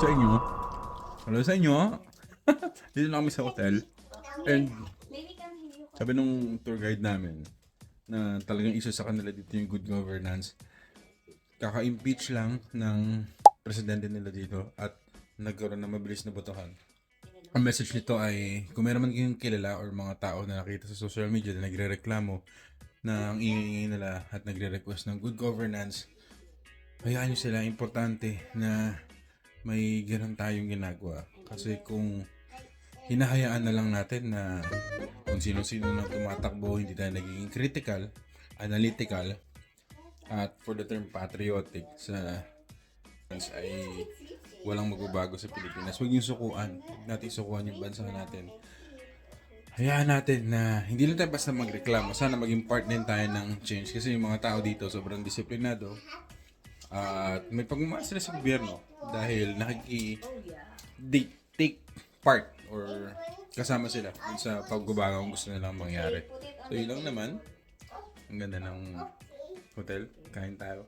sa inyo. Hello sa inyo. Dito na kami sa hotel. And sabi nung tour guide namin na talagang isa sa kanila dito yung good governance. Kaka-impeach lang ng presidente nila dito at nagkaroon ng mabilis na botohan. Ang message nito ay kung meron man kayong kilala or mga tao na nakita sa social media na nagre-reklamo na ang ingay nila at nagre-request ng good governance, hayaan nyo sila. Importante na may ganun tayong ginagawa. Kasi kung hinahayaan na lang natin na kung sino-sino na tumatakbo, hindi tayo nagiging critical, analytical, at for the term patriotic sa ay walang magbabago sa Pilipinas. Huwag yung sukuan. Huwag natin sukuan yung bansa natin. Hayaan natin na hindi lang tayo basta magreklamo. Sana maging part din tayo ng change. Kasi yung mga tao dito sobrang disiplinado. At may pagmamahal sila sa gobyerno. Dahil take part or kasama sila sa pagbabago kung gusto nilang mangyari. So yun lang naman. Ang ganda ng hotel. Kain tayo.